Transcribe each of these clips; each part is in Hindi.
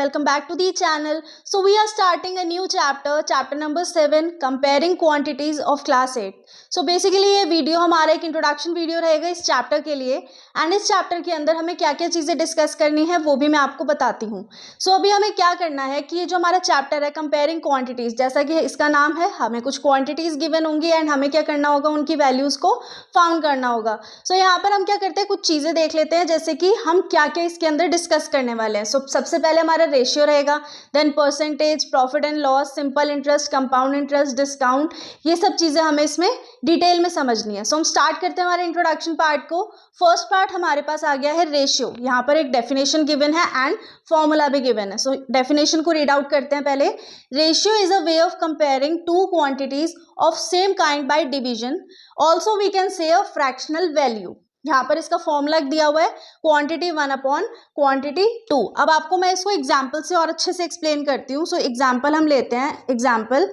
welcome back to the channel. So we are starting a new chapter number 7, comparing quantities of class 8. So basically ये वीडियो हमारा एक इंट्रोडक्शन वीडियो रहेगा इस चैप्टर के लिए एंड इस चैप्टर के अंदर हमें क्या क्या चीज़ें डिस्कस करनी है वो भी मैं आपको बताती हूँ. सो अभी हमें क्या करना है कि ये जो हमारा चैप्टर है कंपेयरिंग क्वांटिटीज़, जैसा कि इसका नाम है, हमें कुछ क्वांटिटीज़ गिवन होंगी एंड हमें क्या करना होगा, उनकी वैल्यूज़ को फाउंड करना होगा. सो यहाँ पर हम क्या करते हैं, कुछ चीज़ें देख लेते हैं जैसे कि हम क्या क्या इसके अंदर डिस्कस करने वाले हैं. सो सबसे पहले हमारा रेशियो रहेगा, then percentage, profit and loss, simple interest, compound interest, discount, ये सब चीज़ें हमें इसमें डिटेल में समझनी है. सो हम स्टार्ट करते हैं हमारे इंट्रोडक्शन पार्ट को. फर्स्ट पार्ट हमारे पास आ गया है रेशियो. यहाँ पर एक डेफिनेशन गिवन है एंड फॉर्मूला भी गिवन है. सो डेफिनेशन को रीड आउट करते हैं पहले. Ratio is a way of comparing two quantities of same kind by division. Also we can say a fractional value. यहाँ पर इसका फॉर्मूला दिया हुआ है क्वांटिटी 1 अपॉन क्वांटिटी 2. अब आपको मैं इसको एग्जाम्पल से और अच्छे से एक्सप्लेन करती हूँ. सो एग्जाम्पल हम लेते हैं. Example,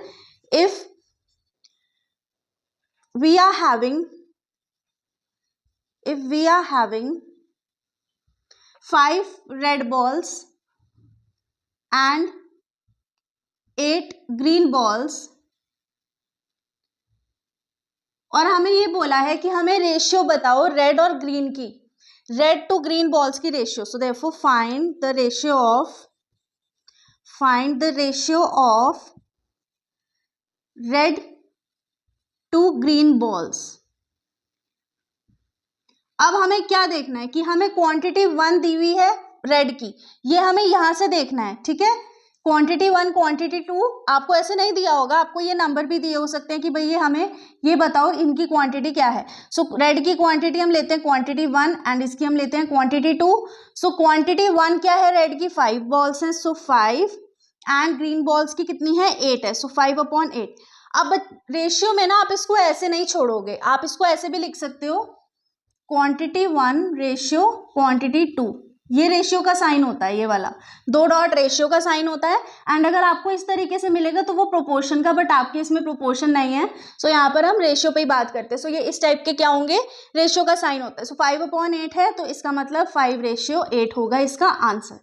if we are having 5 red balls and 8 green balls और हमें ये बोला है कि हमें रेशियो बताओ रेड और ग्रीन की, रेड टू ग्रीन बॉल्स की ratio. So therefore find the ratio of red to green balls. अब हमें क्या देखना है कि हमें क्वांटिटी 1 दी हुई है रेड की, ये हमें यहां से देखना है. ठीक है, क्वांटिटी 1, क्वांटिटी 2 आपको ऐसे नहीं दिया होगा, आपको ये नंबर भी दिए हो सकते हैं कि भाई ये हमें ये बताओ इनकी क्वांटिटी क्या है. सो रेड की क्वांटिटी हम लेते हैं क्वांटिटी 1 एंड इसकी हम लेते हैं क्वांटिटी 2. सो क्वांटिटी 1 क्या है, रेड की 5 बॉल्स हैं, सो 5 एंड ग्रीन बॉल्स की कितनी है, 8 है, सो 5 अपॉन 8. अब रेशियो में ना आप इसको ऐसे नहीं छोड़ोगे, आप इसको ऐसे भी लिख सकते हो, क्वांटिटी 1 रेशियो क्वांटिटी 2. ये रेशियो का साइन होता है, ये वाला 2 डॉट रेशियो का साइन होता है. एंड अगर आपको इस तरीके से मिलेगा तो वो प्रोपोर्शन का, बट आपके इसमें प्रोपोर्शन नहीं है. सो यहाँ पर हम रेशियो पे ही बात करते हैं. सो ये इस टाइप के क्या होंगे, रेशियो का साइन होता है. सो 5 अपॉन 8 है तो इसका मतलब 5 रेशियो 8 होगा इसका आंसर.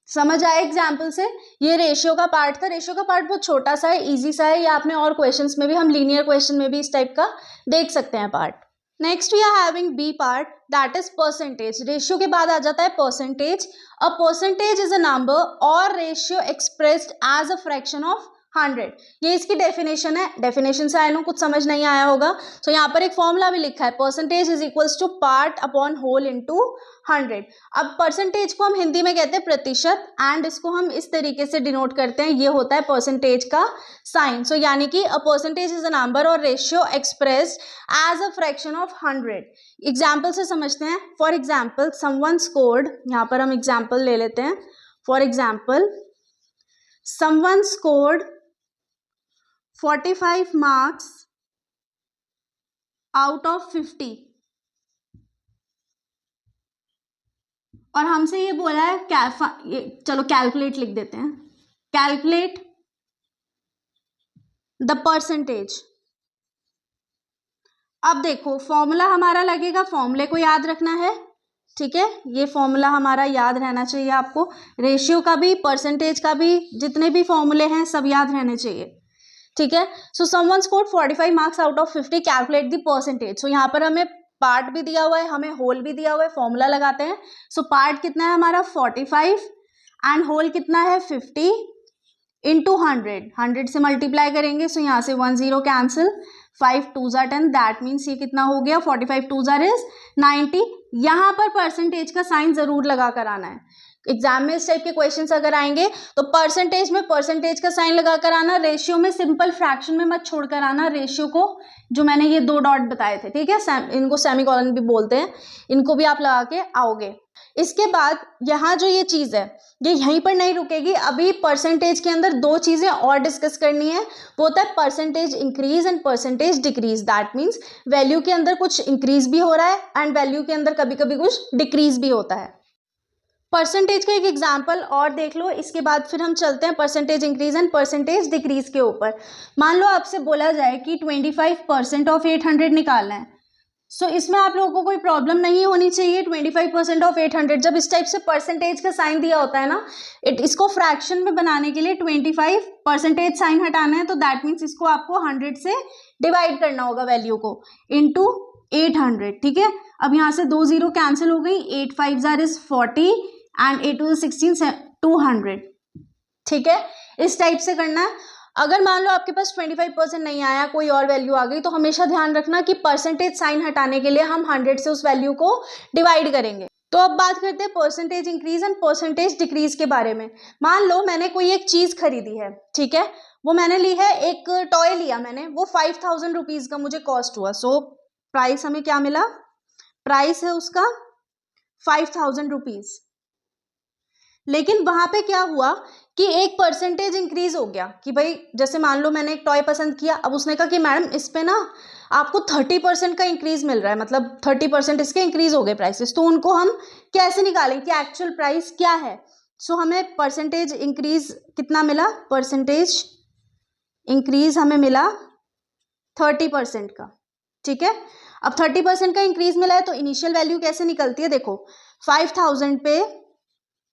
समझ आया एग्जाम्पल से. ये रेशियो का पार्ट था. रेशियो का पार्ट बहुत छोटा सा है, इजी सा है. ये आपने और क्वेश्चंस में भी, हम लीनियर क्वेश्चन में भी इस टाइप का देख सकते हैं part. Next we are having B part, that is percentage. Ratio के बाद आ जाता है percentage. A percentage is a number और ratio expressed as a fraction of 100. ये इसकी डेफिनेशन है. डेफिनेशन से आया नो कुछ समझ नहीं आया होगा. तो यहाँ पर एक फॉर्मूला भी लिखा है, percentage is equals to part upon whole into 100. अब परसेंटेज को हम हिंदी में कहते हैं प्रतिशत एंड इसको हम इस तरीके से डिनोट करते हैं, ये होता है परसेंटेज का साइन. सो यानी कि a percentage is a number और ratio expressed as a fraction of 100. Example से समझते हैं. फॉर एग्जाम्पल, समवन स्कोर्ड, यहाँ पर हम एग्जाम्पल ले लेते हैं. For example, someone scored 45 marks out of 50 और हमसे ये बोला है चलो कैलकुलेट लिख देते हैं. Calculate the percentage. अब देखो फॉर्मूला हमारा लगेगा, फॉर्मूले को याद रखना है. ठीक है, ये फॉर्मूला हमारा याद रहना चाहिए आपको. रेशियो का भी, परसेंटेज का भी, जितने भी फॉर्मूले हैं सब याद रहने चाहिए. ठीक है. So someone scored 45 marks out of 50, calculate the percentage. So यहाँ पर हमें पार्ट भी दिया हुआ है, हमें होल भी दिया हुआ है. फॉर्मूला लगाते हैं. सो पार्ट कितना है हमारा 45 एंड होल कितना है 50 इंटू 100 से मल्टीप्लाई करेंगे. सो यहाँ से 1 0 कैंसिल, 5 2 10, दैट मीन्स ये कितना हो गया, 45 2 इज 90. यहाँ पर परसेंटेज का साइन जरूर लगा कर आना है. एग्जाम में इस टाइप के क्वेश्चंस अगर आएंगे तो परसेंटेज में परसेंटेज का साइन लगा कर आना, रेशियो में सिंपल फ्रैक्शन में मत छोड़कर आना. रेशियो को जो मैंने ये 2 डॉट बताए थे, ठीक है, इनको सेमीकोलन भी बोलते हैं, इनको भी आप लगा के आओगे. इसके बाद यहाँ जो ये चीज़ है ये यहीं पर नहीं रुकेगी. अभी परसेंटेज के अंदर 2 चीज़ें और डिस्कस करनी है. वो होता है percentage increase and percentage decrease. That means value के अंदर कुछ इंक्रीज भी हो रहा है एंड वैल्यू के अंदर कभी कभी कुछ डिक्रीज भी होता है. परसेंटेज का एक एग्जाम्पल और देख लो, इसके बाद फिर हम चलते हैं percentage increase and percentage decrease के ऊपर. मान लो आपसे बोला जाए कि 25% ऑफ 800 निकालना है. सो इसमें आप लोगों को कोई प्रॉब्लम नहीं होनी चाहिए। 25% ऑफ 800, जब इस टाइप से परसेंटेज का साइन दिया होता है ना, इसको फ्रैक्शन में बनाने के लिए 25% साइन हटाना है, तो दैट मीन्स इसको आपको 100 से डिवाइड करना होगा वैल्यू को इंटू 800, ठीक है। अब यहाँ से 2 0 कैंसिल हो गई, 8 5 जार इज 40 एंड 8 2 16 200, ठीक है। इस टाइप से करना है। अगर मान लो आपके पास 25% नहीं आया, कोई और वैल्यू आ गई, तो हमेशा ध्यान रखना कि परसेंटेज साइन हटाने के लिए हम 100 से उस वैल्यू को डिवाइड करेंगे। तो अब बात करते हैं percentage increase and percentage decrease के बारे में। मान लो मैंने कोई एक चीज खरीदी है, ठीक है, वो मैंने ली है, एक टॉय लिया मैंने, वो 5000 रुपीज का मुझे कॉस्ट हुआ। सो प्राइस हमें क्या मिला, प्राइस है उसका 5000 रुपीज। लेकिन वहां पे क्या हुआ कि एक परसेंटेज इंक्रीज हो गया कि भाई जैसे मान लो मैंने एक टॉय पसंद किया, अब उसने कहा कि मैडम इस पे ना आपको 30% का इंक्रीज मिल रहा है, मतलब 30% इसके इंक्रीज हो गए प्राइसेस। तो उनको हम कैसे निकालें कि एक्चुअल प्राइस क्या है। सो हमें परसेंटेज इंक्रीज कितना मिला, परसेंटेज इंक्रीज हमें मिला 30% का, ठीक है। अब 30% का इंक्रीज मिला है तो इनिशियल वैल्यू कैसे निकलती है, देखो 5000 पे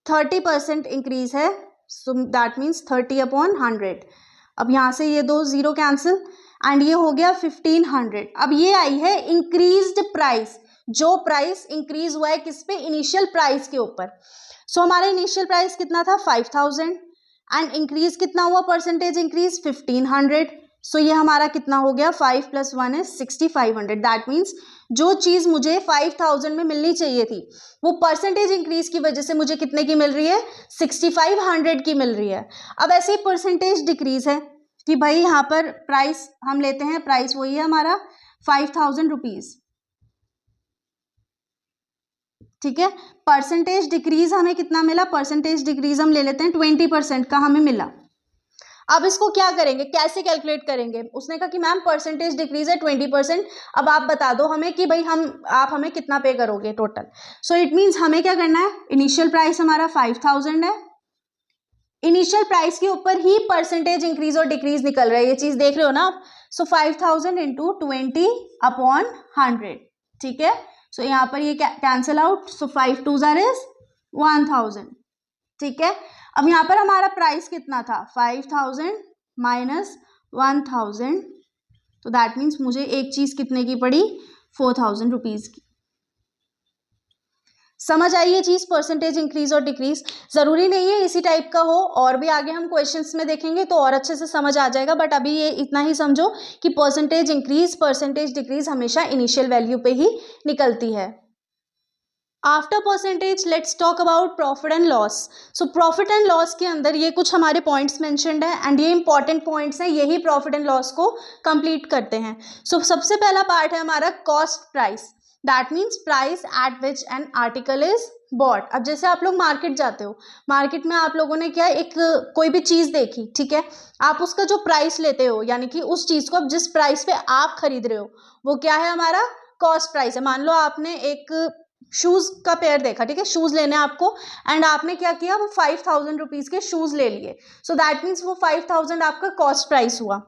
30% इंक्रीज है, सो दैट मीन्स 30/100। अब यहाँ से ये 2 0 कैंसिल एंड ये हो गया 1500। अब ये आई है इंक्रीज्ड प्राइस, जो प्राइस इंक्रीज हुआ है किस पे, इनिशियल प्राइस के ऊपर। सो हमारा इनिशियल प्राइस कितना था 5000 एंड इंक्रीज कितना हुआ, परसेंटेज इंक्रीज 1500। सो ये हमारा कितना हो गया, 5 + 1 is 6500। दैट मीन्स जो चीज मुझे 5000 में मिलनी चाहिए थी वो परसेंटेज इंक्रीज की वजह से मुझे कितने की मिल रही है, 6500 की मिल रही है। अब ऐसे ही परसेंटेज डिक्रीज है कि भाई यहाँ पर प्राइस हम लेते हैं, प्राइस वही है हमारा 5000 रुपीज, ठीक है। परसेंटेज डिक्रीज हमें कितना मिला, परसेंटेज डिक्रीज हम ले लेते हैं 20% का हमें मिला। अब इसको क्या करेंगे, कैसे कैलकुलेट करेंगे, उसने कहा कि मैम परसेंटेज डिक्रीज है 20%, अब आप बता दो हमें कि भाई आप हमें कितना पे करोगे टोटल। सो इट मीन्स हमें क्या करना है, इनिशियल प्राइस हमारा 5000 है, इनिशियल प्राइस के ऊपर ही परसेंटेज इंक्रीज और डिक्रीज निकल रहा है, ये चीज देख रहे हो ना आप। सो 5000 इंटू 20/100, ठीक है। सो यहाँ पर ये cancel out, so 5 2 jar is 1000, ठीक है। अब यहाँ पर हमारा प्राइस कितना था, 5000 माइनस 1000, तो दैट मीन्स मुझे एक चीज कितने की पड़ी, 4000 रुपीज की। समझ आई ये चीज, परसेंटेज इंक्रीज और डिक्रीज। जरूरी नहीं है इसी टाइप का हो, और भी आगे हम क्वेश्चंस में देखेंगे तो और अच्छे से समझ आ जाएगा, बट अभी ये इतना ही समझो कि परसेंटेज इंक्रीज परसेंटेज डिक्रीज हमेशा इनिशियल वैल्यू पे ही निकलती है। After percentage let's talk about profit and loss. So profit and loss के अंदर ये कुछ हमारे पॉइंट्स मेंशन्ड है एंड ये इंपॉर्टेंट पॉइंट्स हैं, यही प्रॉफिट एंड लॉस को कंप्लीट करते हैं। सो सबसे पहला पार्ट है हमारा cost price, that means price at which an article is bought. अब जैसे आप लोग मार्केट जाते हो, मार्केट में आप लोगों ने क्या एक कोई भी चीज देखी, ठीक है, आप उसका जो प्राइस लेते हो, यानी कि उस चीज को अब जिस प्राइस पे आप खरीद रहे हो वो क्या है, हमारा कॉस्ट प्राइस है। मान लो आपने एक शूज का पेयर देखा, ठीक है, शूज लेने आपको, एंड आपने क्या किया, वो 5000 रुपीज के शूज ले लिए। सो दैट मीन्स वो 5000 आपका कॉस्ट प्राइस हुआ।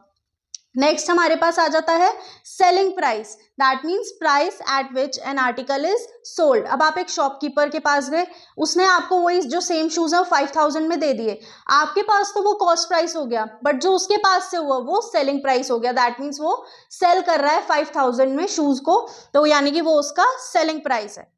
नेक्स्ट हमारे पास आ जाता है selling price, that means price at which an article is sold. अब आप एक शॉपकीपर के पास गए, उसने आपको वही जो सेम शूज है वो 5000 में दे दिए, आपके पास तो वो कॉस्ट प्राइस हो गया, बट जो उसके पास से हुआ वो सेलिंग प्राइस हो गया। दैट मीन्स वो सेल कर रहा है 5000 में शूज को, तो यानी कि वो उसका सेलिंग प्राइस है।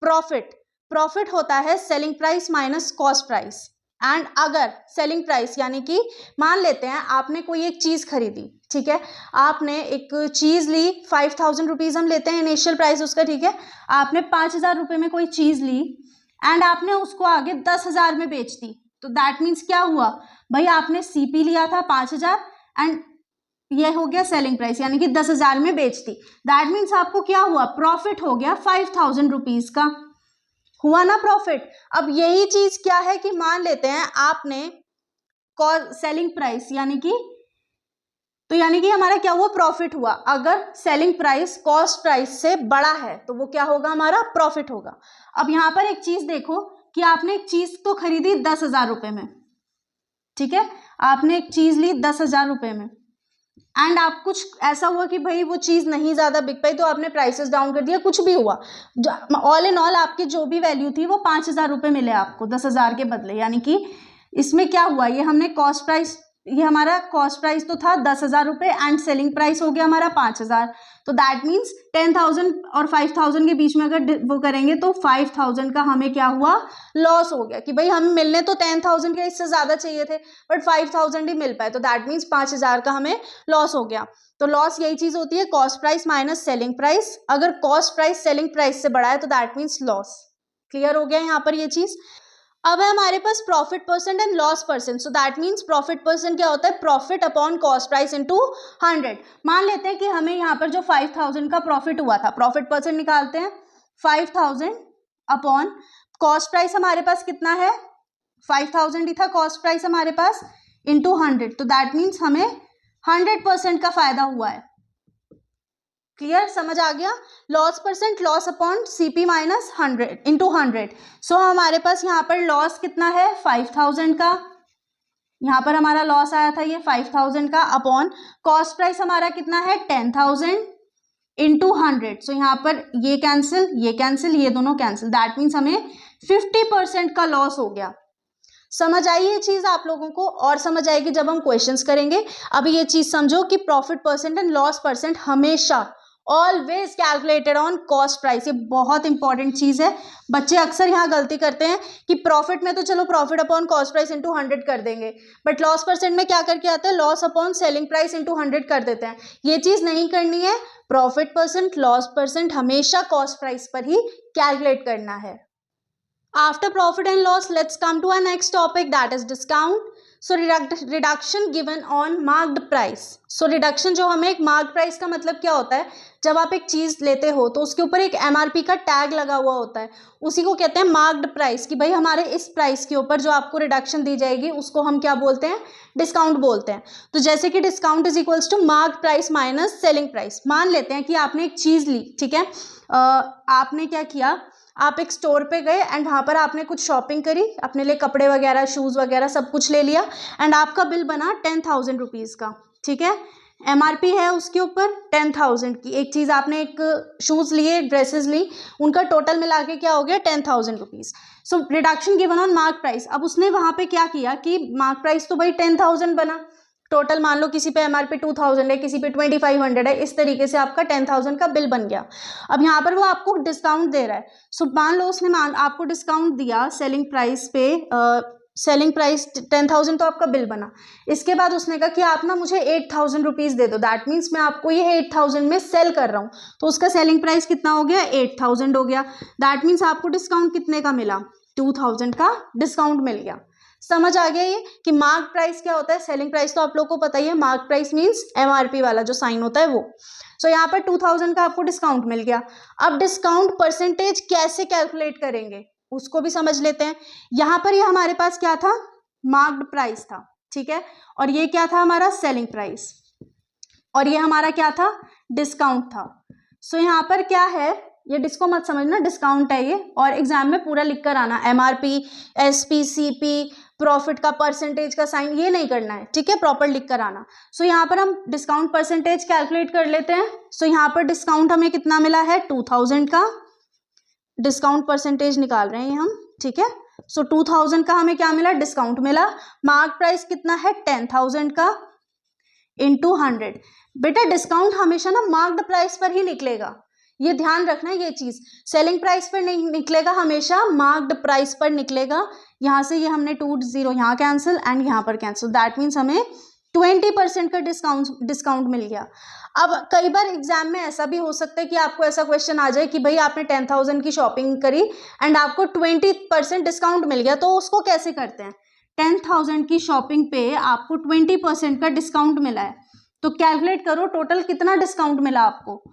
प्रॉफिट होता है selling price minus cost price. And अगर सेलिंग प्राइस यानी कि मान लेते हैं आपने कोई एक चीज खरीदी, ठीक है, आपने एक चीज ली 5000 रुपीज हम लेते हैं इनिशियल प्राइस उसका, ठीक है, आपने 5000 रुपये में कोई चीज ली एंड आपने उसको आगे 10,000 में बेच दी, तो दैट मीन्स क्या हुआ भाई, आपने सीपी लिया था 5000 एंड ये हो गया सेलिंग प्राइस, यानी कि 10,000 में बेच दी। दैट मीन्स आपको क्या हुआ, प्रॉफिट हो गया 5000 रुपीज का, हुआ ना प्रॉफिट। अब यही चीज क्या है कि मान लेते हैं आपने सेलिंग प्राइस यानी कि हमारा क्या हुआ, प्रॉफिट हुआ। अगर सेलिंग प्राइस कॉस्ट प्राइस से बड़ा है तो वो क्या होगा, हमारा प्रॉफिट होगा। अब यहां पर एक चीज देखो कि आपने एक चीज तो खरीदी 10,000 रुपए में, ठीक है, आपने एक चीज ली 10,000 रुपए में, एंड आप कुछ ऐसा हुआ कि भाई वो चीज़ नहीं ज़्यादा बिक पाई तो आपने प्राइसेस डाउन कर दिया, कुछ भी हुआ, ऑल इन ऑल आपकी जो भी वैल्यू थी वो 5,000 रुपये मिले आपको 10,000 के बदले। यानी कि इसमें क्या हुआ, ये हमने कॉस्ट प्राइस, ये हमारा कॉस्ट प्राइस तो था 10,000 रुपये एंड सेलिंग प्राइस हो गया हमारा 5,000। तो दैट मीन्स 10,000 और 5,000 के बीच में अगर वो करेंगे तो 5,000 का हमें क्या हुआ, लॉस हो गया। कि भाई हमें मिलने तो 10,000 के इससे ज़्यादा चाहिए थे बट 5,000 ही मिल पाए, तो दैट मीन्स 5,000 का हमें लॉस हो गया। तो लॉस यही चीज़ होती है, cost price minus selling price. अगर कॉस्ट प्राइस सेलिंग प्राइस से बड़ा है तो दैट मीन्स लॉस। क्लियर हो गया यहाँ पर ये चीज़। अब है हमारे पास profit percent and loss percent. So that means profit percent क्या होता है, profit upon cost price into 100। मान लेते हैं कि हमें यहाँ पर जो 5,000 का प्रॉफिट हुआ था, प्रॉफिट परसेंट निकालते हैं, 5,000 अपॉन कॉस्ट प्राइस हमारे पास कितना है, 5,000 ही था कॉस्ट प्राइस हमारे पास, इंटू 100। तो दैट मीन्स हमें 100% का फायदा हुआ है। क्लियर, समझ आ गया। Loss percent, loss upon CP minus 100 into 100। सो हमारे पास यहाँ पर लॉस कितना है 5,000 का, यहाँ पर हमारा लॉस आया था ये 5,000 का, अपॉन कॉस्ट प्राइस हमारा कितना है 10,000 इंटू 100। सो यहाँ पर ये कैंसिल, ये कैंसिल, ये दोनों कैंसिल, दैट मीन्स हमें 50% का लॉस हो गया। समझ आई ये चीज़ आप लोगों को, और समझ आएगी जब हम क्वेश्चंस करेंगे। अभी ये चीज़ समझो कि profit percent and loss percent हमेशा always calculated on cost price. ये बहुत इंपॉर्टेंट चीज़ है। बच्चे अक्सर यहाँ गलती करते हैं कि प्रॉफिट में तो चलो profit upon cost price into 100 कर देंगे, बट लॉस परसेंट में क्या करके आते हैं, loss upon selling price into 100 कर देते हैं। ये चीज़ नहीं करनी है। प्रॉफिट परसेंट, लॉस परसेंट हमेशा कॉस्ट प्राइस पर ही कैलकुलेट करना है। After profit and loss, let's come to our next topic, that is discount. So reduction given on marked price. So reduction जो हमें एक marked price का मतलब क्या होता है, जब आप एक चीज़ लेते हो तो उसके ऊपर एक MRP का टैग लगा हुआ होता है, उसी को कहते हैं marked price। कि भाई हमारे इस प्राइस के ऊपर जो आपको रिडक्शन दी जाएगी उसको हम क्या बोलते हैं, डिस्काउंट बोलते हैं। तो जैसे कि discount is equals to marked price minus selling price. मान लेते हैं कि आपने एक चीज़ ली, ठीक है, आपने क्या किया, आप एक स्टोर पे गए एंड वहाँ पर आपने कुछ शॉपिंग करी, अपने लिए कपड़े वगैरह, शूज़ वगैरह सब कुछ ले लिया एंड आपका बिल बना 10,000 रुपीज़ का, ठीक है। MRP है उसके ऊपर 10,000 की। एक चीज़ आपने, एक शूज़ लिए, ड्रेसेस ली, उनका टोटल मिला के क्या हो गया 10,000 rupees. So reduction given on mark price. अब उसने वहाँ पे क्या किया कि मार्क प्राइस तो भाई 10,000 बना, टोटल मान लो किसी पे MRP 2,000 है, किसी पे 2,500 है, इस तरीके से आपका 10,000 का बिल बन गया। अब यहाँ पर वो आपको डिस्काउंट दे रहा है। सो मान लो उसने आपको डिस्काउंट दिया सेलिंग प्राइस पे, सेलिंग प्राइस 10,000 तो आपका बिल बना। इसके बाद उसने कहा कि आप ना मुझे 8,000 रुपीज़ दे दो, दैट मीन्स मैं आपको ये 8,000 में सेल कर रहा हूँ, तो उसका सेलिंग प्राइस कितना हो गया 8,000 हो गया। दैट मीन्स आपको डिस्काउंट कितने का मिला, 2,000 का डिस्काउंट मिल गया। समझ आ गया ये कि मार्क प्राइस क्या होता है, सेलिंग प्राइस तो आप लोग को पता ही है, मार्क प्राइस मीन्स MRP वाला जो साइन होता है वो। सो यहाँ पर 2,000 का आपको डिस्काउंट मिल गया। अब डिस्काउंट परसेंटेज कैसे कैलकुलेट करेंगे उसको भी समझ लेते हैं। यहाँ पर ये हमारे पास क्या था, मार्क्ड प्राइस था, ठीक है, और ये क्या था हमारा सेलिंग प्राइस, और ये हमारा क्या था, डिस्काउंट था। सो यहाँ पर क्या है, ये डिस्को मत समझना, डिस्काउंट है ये, और एग्जाम में पूरा लिख कर आना, MRP, SP, CP, प्रॉफिट का परसेंटेज का साइन, ये नहीं करना है, ठीक है, प्रॉपर लिख कर आना। सो यहाँ पर हम डिस्काउंट परसेंटेज कैलकुलेट कर लेते हैं। सो यहाँ पर डिस्काउंट हमें कितना मिला है 2,000 का, डिस्काउंट परसेंटेज निकाल रहे हैं हम, ठीक है। सो 2,000 का हमें क्या मिला, डिस्काउंट मिला। मार्क प्राइस कितना है 10,000 का, इंटू 100। बेटा डिस्काउंट हमेशा ना मार्क्ड प्राइस पर ही निकलेगा, ये ध्यान रखना है ये चीज, सेलिंग प्राइस पर नहीं निकलेगा, हमेशा मार्क्ड प्राइस पर निकलेगा। यहाँ से ये हमने 2 यहाँ कैंसिल एंड यहाँ पर कैंसिल, दैट मीन्स हमें 20% का डिस्काउंट मिल गया। अब कई बार एग्जाम में ऐसा भी हो सकता है कि आपको ऐसा क्वेश्चन आ जाए कि भाई आपने 10,000 की शॉपिंग करी एंड आपको 20% डिस्काउंट मिल गया, तो उसको कैसे करते हैं, 10,000 की शॉपिंग पे आपको 20% का डिस्काउंट मिला है, तो कैलकुलेट करो टोटल कितना डिस्काउंट मिला आपको,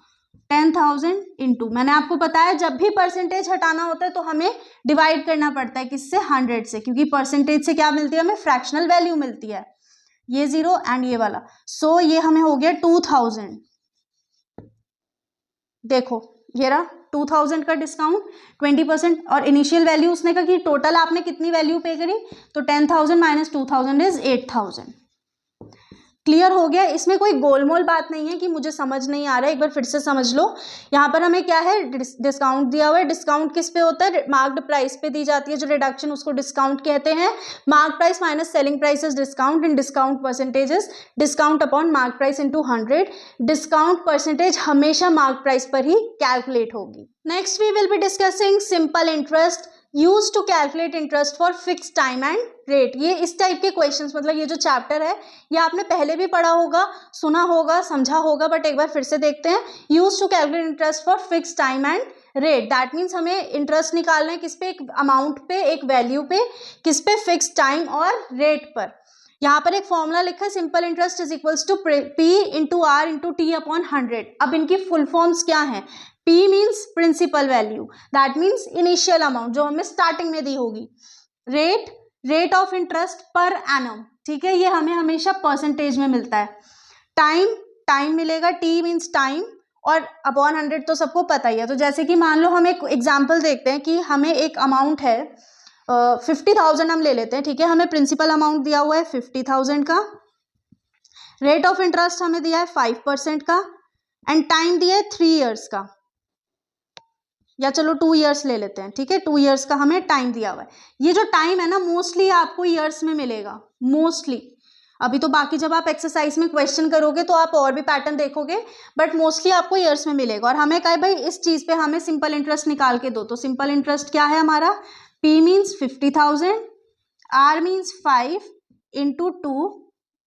10,000 इंटू, मैंने आपको बताया जब भी परसेंटेज हटाना होता है तो हमें डिवाइड करना पड़ता है किससे, 100 से, क्योंकि परसेंटेज से क्या मिलती है हमें, फ्रैक्शनल वैल्यू मिलती है, ये 0 एंड ये वाला। सो ये हमें हो गया 2,000। देखो ये रहा 2,000 का डिस्काउंट, 20%, और इनिशियल वैल्यू उसने कहा कि टोटल आपने कितनी वैल्यू पे करी, तो 10,000 माइनस 2,000 इज 8,000। क्लियर हो गया? इसमें कोई गोलमोल बात नहीं है कि मुझे समझ नहीं आ रहा है, एक बार फिर से समझ लो। यहाँ पर हमें क्या है, डिस्काउंट दिया हुआ है। डिस्काउंट किस पे होता है? मार्क्ड प्राइस पे दी जाती है जो रिडक्शन, उसको डिस्काउंट कहते हैं। Mark price minus selling price is discount and discount percentages discount upon mark price into 100। Discount percentage हमेशा मार्क प्राइस पर ही कैलकुलेट होगी। Next we will be discussing simple interest use to calculate interest for fix time and rate. ये इस टाइप के क्वेश्चंस, मतलब ये जो चैप्टर है ये आपने पहले भी पढ़ा होगा, सुना होगा, समझा होगा, बट एक बार फिर से देखते हैं। Use to calculate interest for fix time and rate, that means हमें इंटरेस्ट निकालना है किस पे? एक अमाउंट पे, एक वैल्यू पे, किस पे? फिक्स टाइम और रेट पर। यहाँ पर एक फॉर्मूला लिखा है, simple interest is equals to P into R into T upon 100। अब इनकी फुल फॉर्म्स क्या है? P means principal value, that means initial amount जो हमें स्टार्टिंग में दी होगी। Rate of interest per annum, ठीक है, ये हमें हमेशा परसेंटेज में मिलता है। टाइम मिलेगा, T मीन्स टाइम, और अपॉन 100 तो सबको पता ही है। तो जैसे कि मान लो हम एक एग्जाम्पल देखते हैं कि हमें एक अमाउंट है 50,000 हम ले लेते हैं, ठीक है, हमें प्रिंसिपल अमाउंट दिया हुआ है 50,000 का, रेट ऑफ इंटरेस्ट हमें दिया है 5% का, एंड टाइम दिया है 3 ईयर्स का, या चलो 2 ईयर्स ले लेते हैं, ठीक है, 2 ईयर्स का हमें टाइम दिया हुआ है। ये जो टाइम है ना मोस्टली आपको ईयर्स में मिलेगा, मोस्टली। अभी तो बाकी जब आप एक्सरसाइज में क्वेश्चन करोगे तो आप और भी पैटर्न देखोगे, बट मोस्टली आपको ईयर्स में मिलेगा। और हमें कहे भाई इस चीज पे हमें सिंपल इंटरेस्ट निकाल के दो, तो सिंपल इंटरेस्ट क्या है हमारा? P means 50,000, R means 5 into 2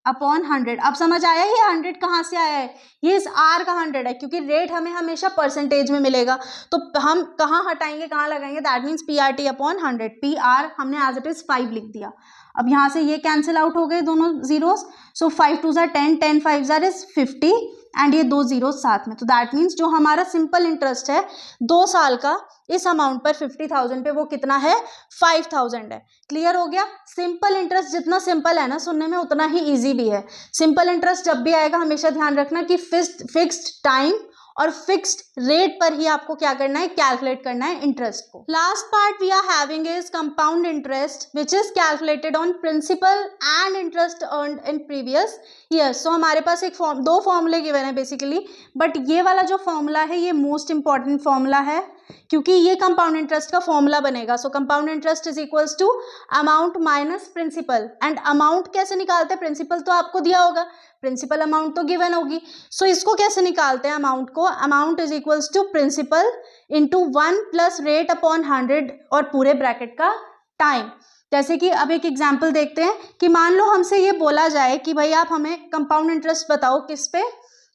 upon 100। अब समझ आया ये 100 कहाँ से आया है? ये इस R का 100 है, क्योंकि रेट हमें हमेशा परसेंटेज में मिलेगा, तो हम कहाँ हटाएंगे, कहाँ लगाएंगे? That means PRT upon 100। PR हमने एज इट इज 5 लिख दिया। अब यहाँ से ये कैंसिल आउट हो गए दोनों जीरोस, सो 5 2 ज़ार 10, 10 5 ज़ार इज 50, एंड ये 2 जीरो साथ में। तो दैट मीन्स जो हमारा सिंपल इंटरेस्ट है 2 साल का इस अमाउंट पर 50,000 पे, वो कितना है? 5,000 है। क्लियर हो गया? सिंपल इंटरेस्ट जितना सिंपल है ना सुनने में, उतना ही इजी भी है। सिंपल इंटरेस्ट जब भी आएगा हमेशा ध्यान रखना कि फिक्स्ड टाइम और फिक्स्ड रेट पर ही आपको क्या करना है? कैलकुलेट करना है इंटरेस्ट को। Last part we are having is compound interest which is calculated on principal and interest earned in previous years. So हमारे पास एक दो फॉर्मूले गिवन है बेसिकली, बट ये वाला जो फॉर्मूला है ये मोस्ट इंपॉर्टेंट फॉर्मूला है, क्योंकि ये कंपाउंड इंटरेस्ट का फॉर्मूला बनेगा। So compound interest is equals to amount minus principal. And amount कैसे निकालते हैं? प्रिंसिपल तो आपको दिया होगा, प्रिंसिपल अमाउंट तो गिवन होगी, सो इसको कैसे निकालते हैं अमाउंट को? Amount is equals to principal into 1 plus rate upon 100 और पूरे ब्रैकेट का टाइम। जैसे कि अब एक एग्जांपल देखते हैं कि मान लो हमसे ये बोला जाए कि भाई आप हमें कंपाउंड इंटरेस्ट बताओ किस पे?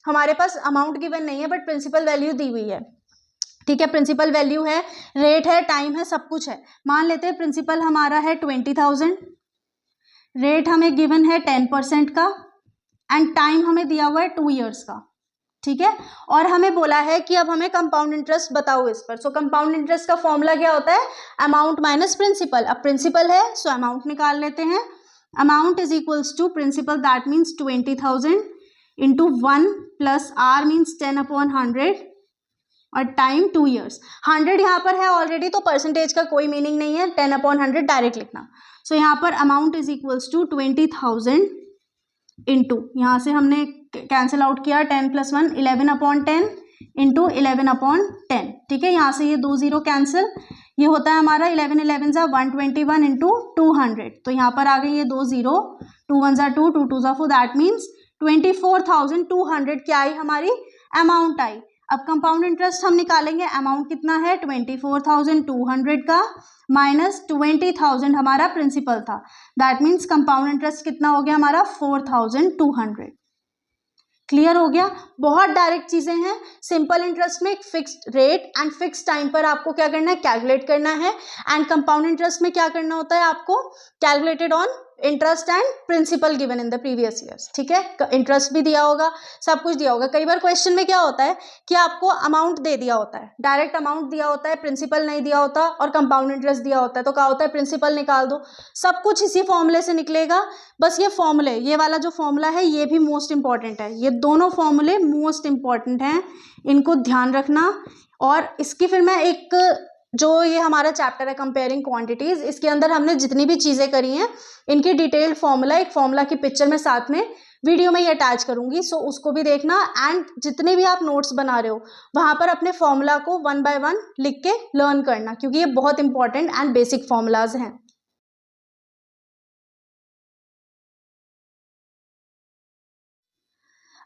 हमारे पास अमाउंट गिवन नहीं है बट प्रिंसिपल वैल्यू दी हुई है, ठीक है, प्रिंसिपल वैल्यू है, रेट है, टाइम है, सब कुछ है। मान लेते हैं प्रिंसिपल हमारा है 20,000, रेट हमें गिवन है 10% का, एंड टाइम हमें दिया हुआ है 2 ईयर्स का, ठीक है, और हमें बोला है कि अब हमें कंपाउंड इंटरेस्ट बताओ इस पर। सो कंपाउंड इंटरेस्ट का फॉर्मूला क्या होता है? Amount minus principal. अब प्रिंसिपल है सो अमाउंट निकाल लेते हैं। Amount is equals to principal, that means 20,000 into 1 plus R means 10 upon 100 और टाइम 2 ईयर्स। 100 यहाँ पर है ऑलरेडी, तो परसेंटेज का कोई मीनिंग नहीं है, 10 अपॉन 100 डायरेक्ट लिखना। सो यहाँ पर amount is equals to 20,000 into, यहाँ से हमने कैंसिल आउट किया 10 प्लस 1 11 अपॉन 10 इंटू 11 अपॉन 10, ठीक है, यहाँ से ये 2 जीरो कैंसिल, ये होता है हमारा 11 11 ज़ा 121 इंटू 200, तो यहाँ पर आ गई ये 2 जीरो, 2 1 ज़ा 2, 2 2 ज़ा 4, दैट मीन्स 24,200 क्या आई? हमारी अमाउंट आई। अब कंपाउंड इंटरेस्ट हम निकालेंगे, अमाउंट कितना है? 24,200 का माइनस 20,000 हमारा प्रिंसिपल था, दैट मीन्स कंपाउंड इंटरेस्ट कितना हो गया हमारा? 4,200। क्लियर हो गया? बहुत डायरेक्ट चीजें हैं। सिंपल इंटरेस्ट में एक fixed rate and fixed time पर आपको क्या करना है? कैलकुलेट करना है। एंड कंपाउंड इंटरेस्ट में क्या करना होता है आपको? Calculated on interest and principal given in the previous years, ठीक है, इंटरेस्ट भी दिया होगा, सब कुछ दिया होगा। कई बार क्वेश्चन में क्या होता है कि आपको अमाउंट दे दिया होता है, डायरेक्ट अमाउंट दिया होता है, प्रिंसिपल नहीं दिया होता और कंपाउंड इंटरेस्ट दिया होता है, तो क्या होता है? प्रिंसिपल निकाल दो, सब कुछ इसी फॉर्मूले से निकलेगा। बस ये फॉर्मूले, ये वाला जो फॉर्मूला है ये भी मोस्ट इंपॉर्टेंट है, ये दोनों फॉर्मूले मोस्ट इंपॉर्टेंट हैं, इनको ध्यान रखना। और इसकी फिर मैं एक जो ये हमारा चैप्टर है कंपेयरिंग क्वांटिटीज, इसके अंदर हमने जितनी भी चीज़ें करी हैं इनकी डिटेल्ड फॉर्मूला, एक फॉर्मूला की पिक्चर में साथ में वीडियो में ही अटैच करूँगी, सो उसको भी देखना। एंड जितने भी आप नोट्स बना रहे हो वहाँ पर अपने फॉर्मूला को 1 by 1 लिख के लर्न करना, क्योंकि ये बहुत इंपॉर्टेंट एंड बेसिक फॉर्मूलाज हैं।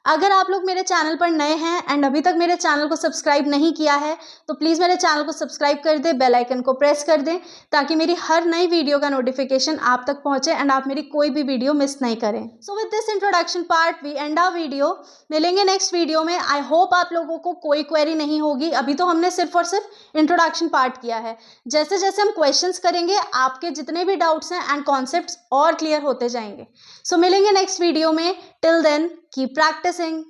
अगर आप लोग मेरे चैनल पर नए हैं एंड अभी तक मेरे चैनल को सब्सक्राइब नहीं किया है तो प्लीज़ मेरे चैनल को सब्सक्राइब कर दें, बेल आइकन को प्रेस कर दें, ताकि मेरी हर नई वीडियो का नोटिफिकेशन आप तक पहुंचे एंड आप मेरी कोई भी वीडियो मिस नहीं करें। So with this introduction part we end our video. मिलेंगे नेक्स्ट वीडियो में। आई होप आप लोगों को कोई क्वेरी नहीं होगी। अभी तो हमने सिर्फ और सिर्फ इंट्रोडक्शन पार्ट किया है। जैसे जैसे हम क्वेश्चंस करेंगे आपके जितने भी डाउट्स हैं एंड कॉन्सेप्ट्स और क्लियर होते जाएंगे। सो मिलेंगे नेक्स्ट वीडियो में। Till then keep practising.